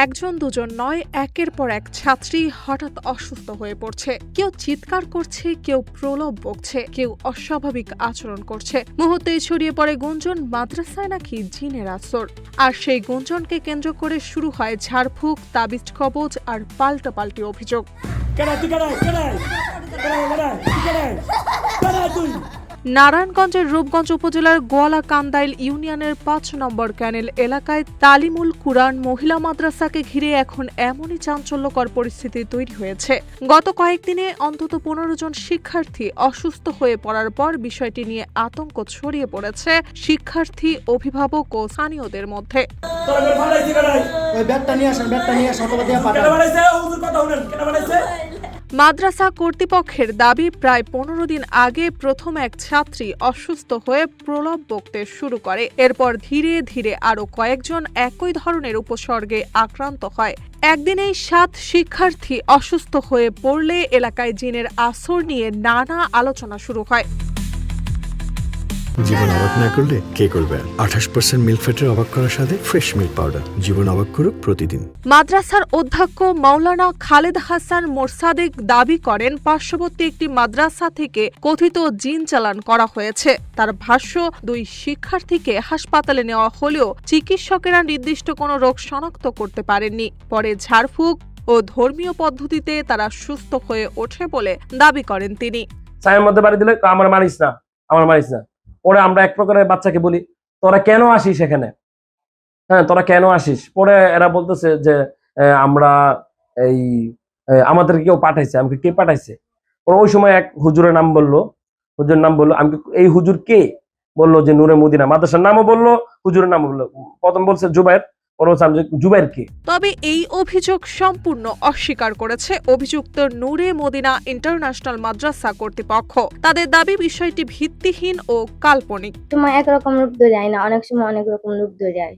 একজন দুজন নয়, একের পর এক ছাত্রী হঠাৎ অসুস্থ হয়ে পড়ছে। কেউ চিৎকার করছে, কেউ প্রলোভ বকছে, কেউ অস্বাভাবিক আচরণ করছে। মুহূর্তেই ছড়িয়ে পড়ে গুঞ্জন মাদ্রাসায় নাকি জিনের আসর। আর সেই গুঞ্জনকে কেন্দ্র করে শুরু হয় ঝাড়ফুঁক, তাবিজ কবজ আর পাল্টাপাল্টি অভিযোগ। নারায়ণগঞ্জের রূপগঞ্জ উপজেলার গোয়ালাকান্দাইল ইউনিয়নের ৫ নম্বর ক্যানেল এলাকায় তালিমুল কুরআন মহিলা মাদ্রাসাকে ঘিরে এখন এমনই চাঞ্চল্যকর পরিস্থিতি তৈরি হয়েছে। গত কয়েকদিনে অন্তত ১৫ জন শিক্ষার্থী অসুস্থ হয়ে পড়ার পর বিষয়টি নিয়ে আতঙ্ক ছড়িয়ে পড়েছে শিক্ষার্থী, অভিভাবক ও স্থানীয়দের মধ্যে। মাদ্রাসা কর্তৃপক্ষের দাবি, প্রায় ১৫ দিন আগে প্রথম এক ছাত্রী অসুস্থ হয়ে প্রলোভ বকতে শুরু করে। এরপর ধীরে ধীরে আরও কয়েকজন একই ধরনের উপসর্গে আক্রান্ত হয়। একদিনেই ৭ শিক্ষার্থী অসুস্থ হয়ে পড়লে এলাকায় জিনের আসর নিয়ে নানা আলোচনা শুরু হয়। জীবন অবাক না করলে কে করবে? ২৮% মিল্ক ফ্যাটের অবাক করার সাথে ফ্রেশ মিল্ক পাউডার। জীবন অবাক করুক প্রতিদিন। মাদ্রাসার অধ্যক্ষ মাওলানা খালেদ হাসান মোরসাদেক দাবি করেন, পার্শ্ববর্তী একটি মাদ্রাসা থেকে কথিত জিন চালান করা হয়েছে। তার ভাষ্য, ২ শিক্ষার্থীকে হাসপাতালে নেওয়া হলেও চিকিৎসকেরা নির্দিষ্ট কোনো রোগ শনাক্ত করতে পারেননি। পরে ঝাড়ফুঁক ও ধর্মীয় পদ্ধতিতে তারা সুস্থ হয়ে ওঠে বলে দাবি করেন তিনি। ছায়ের মধ্যে বাড়ি দিলে আমার মানিস না, আমার মানিস না। পরে আমরা এক প্রকারের বাচ্চাকে বলি, তোরা কেন আসিস এখানে? হ্যাঁ, তোরা কেন আসিস? পরে এরা বলতেছে যে আমরা এই আমাদের কেউ পাঠাইছে। আমাকে কে পাঠাইছে? পরে ওই সময় এক হুজুরের নাম বললো, আমি এই হুজুর কে? বললো যে নূরে মদিনা। মাদ্রাসার নামও বললো, হুজুরের নামও বললো। প্রথম বলছে জুবাইর, তবে এই অভিযোগ সম্পূর্ণ অস্বীকার করেছে অভিযুক্ত নূরে মদিনা ইন্টারন্যাশনাল মাদ্রাসা কর্তৃপক্ষ। তাদের দাবি, বিষয়টি ভিত্তিহীন ও কাল্পনিক। সময় একরকম রূপ ধরে যায় না, অনেক সময় অনেক রকম রূপ ধরে যায়।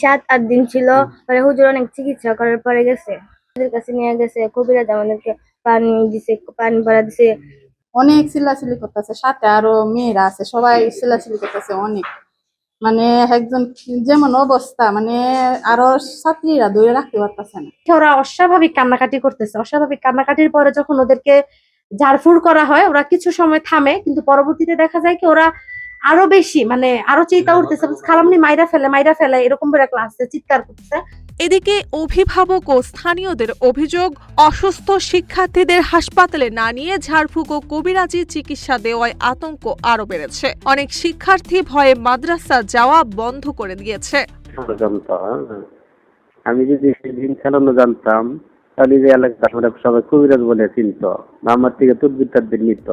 ৭-৮ দিন ছিল, পরে হুজুর অনেক চিকিৎসা করার পরে গেছে, ওদের কাছে নিয়ে গেছে, কবিরাজ আমাদেরকে পানি দিছে, পানি ভরা দিছে। অনেক চিল্লাচিল্লি করতেছে, সাথে আরো মেয়েরা আছে, সবাই চিল্লাচিল্লি করতেছে অনেক। মানে একজন যেমন অবস্থা, মানে আরো ছাত্রীরা ধরে রাখতে পারতেছে না। ওরা অস্বাভাবিক কান্নাকাটি করতেছে। অস্বাভাবিক কান্নাকাটির পরে যখন ওদেরকে ঝাড়ফুঁড় করা হয়, ওরা কিছু সময় থামে, কিন্তু পরবর্তীতে দেখা যায় কি ওরা আরো বেশি, মানে আরো চিন্তা উঠতেছে, খালামনি মাইরা ফেলে এরকম করে ক্লাসে চিৎকার করতেছে। এদিকে অভিভাবক ও স্থানীয়দের অভিযোগ, অসুস্থ শিক্ষার্থীদের হাসপাতালে না নিয়ে ঝাড়ফুঁক ও কবিরাজি চিকিৎসা দেওয়ায় আতঙ্ক আরো বেড়েছে। অনেক শিক্ষার্থী ভয়ে মাদ্রাসা যাওয়া বন্ধ করে দিয়েছে। আমি যদি সেদিন চালানো জানতাম, তাহলে যে এলাকাটা সবাই কবিরাজ বলে চিনত, আমার থেকে তদবির নিত।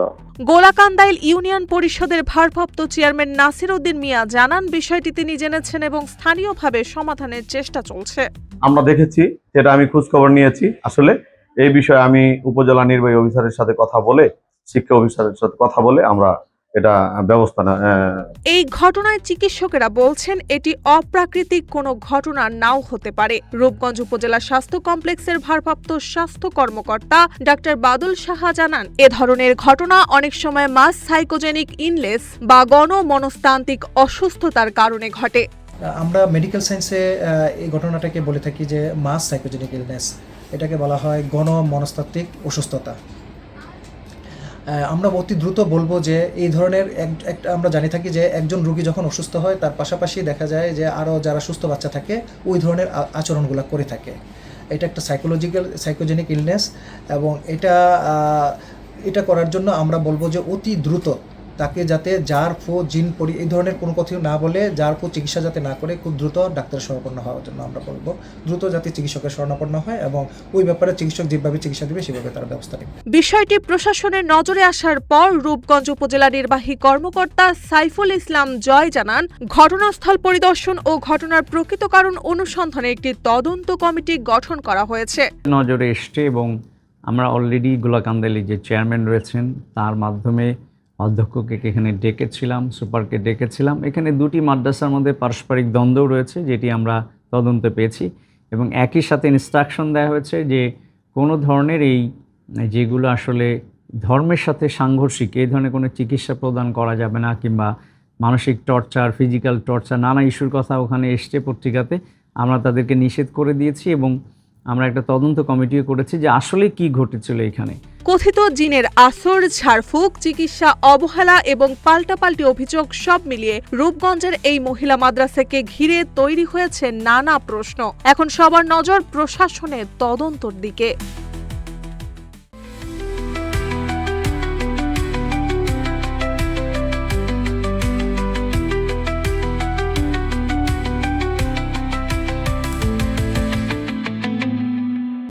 গোলাকান্দাইল ইউনিয়ন পরিষদের ভারপ্রাপ্ত চেয়ারম্যান নাসির উদ্দিন মিয়া জানান, বিষয়টি তিনি জেনেছেন এবং স্থানীয়ভাবে সমাধানের চেষ্টা চলছে। আমরা দেখেছি, যেটা আমি খোঁজ খবর নিয়েছি, আসলে এই বিষয়ে আমি উপজেলা নির্বাহী অফিসারের সাথে কথা বলে, শিক্ষা অফিসারের সাথে কথা বলে আমরা এটা ব্যবস্থা না। এই ঘটনায় চিকিৎসকেরা বলছেন এটি অপ্রাকৃতিক কোনো ঘটনা নাও হতে পারে। রূপগঞ্জ উপজেলা স্বাস্থ্য কমপ্লেক্সের ভারপ্রাপ্ত স্বাস্থ্য কর্মকর্তা ডাক্তার বাদল সাহা জানান, এ ধরনের ঘটনা অনেক সময় মাস সাইকোজেনিক ইলনেস বা গণমনস্তান্ত্রিক অসুস্থতার কারণে ঘটে। আমরা মেডিকেল সায়েন্সে এই ঘটনাটাকে বলে থাকি যে মাস সাইকোজেনিক ইলনেস, এটাকে বলা হয় গণমনস্তাত্ত্বিক অসুস্থতা। আমরা অতি দ্রুত বলবো যে এই ধরনের আমরা জানি থাকি যে একজন রোগী যখন অসুস্থ হয়, তার পাশাপাশি দেখা যায় যে আরও যারা সুস্থ বাচ্চা থাকে ওই ধরনের আচরণগুলো করে থাকে। এটা একটা সাইকোজেনিক ইলনেস, এবং এটা করার জন্য আমরা বলবো যে অতি দ্রুত তাকে যাতে এই ধরনের কোনো কথা না বলে চিকিৎসা যাতে না করে খুব দ্রুত ডাক্তারের শরণাপন্ন হওয়ার জন্য আমরা বলবো। দ্রুত যাতে চিকিৎসকের শরণাপন্ন হয় এবং ওই ব্যাপারে চিকিৎসক যেভাবে চিকিৎসা দেবে সেভাবে তারা ব্যবস্থা নেবে। বিষয়টি প্রশাসনের নজরে আসার পর রূপগঞ্জ উপজেলা নির্বাহী কর্মকর্তা সাইফুল ইসলাম জয় জানান, ঘটনাস্থল পরিদর্শন ও ঘটনার প্রকৃত কারণ অনুসন্ধানে একটি তদন্ত কমিটি গঠন করা হয়েছে। নজরে এসছে এবং আমরা অলরেডি গোলাকান্দাইলে যে চেয়ারম্যান রয়েছেন তার মাধ্যমে অধ্যক্ষকে এখানে ডেকেছিলাম, সুপারকে ডেকেছিলাম। এখানে 2টি মাদ্রাসার মধ্যে পারস্পরিক দ্বন্দ্ব রয়েছে, যেটি আমরা তদন্তে পেয়েছি, এবং একই সাথে ইনস্ট্রাকশন দেওয়া হয়েছে যে কোনো ধরনের এই যেগুলো আসলে ধর্মের সাথে সাংঘর্ষিক এই ধরনের কোনো চিকিৎসা প্রদান করা যাবে না, কিংবা মানসিক টর্চার, ফিজিক্যাল টর্চার, নানা ইস্যুর কথা ওখানে এসছে পত্রিকাতে। আমরা তাদেরকে নিষেধ করে দিয়েছি এবং আমরা একটা তদন্ত কমিটিও করেছি যে আসলে কি ঘটেছিল এখানে। কথিত জিনের আসর, ঝাড়ফুঁক, চিকিৎসা অবহেলা এবং পাল্টাপাল্টি অভিযোগ সব মিলিয়ে রূপগঞ্জের এই মহিলা মাদ্রাসাকে ঘিরে তৈরি হয়েছে নানা প্রশ্ন। এখন সবার নজর প্রশাসনের তদন্তর দিকে।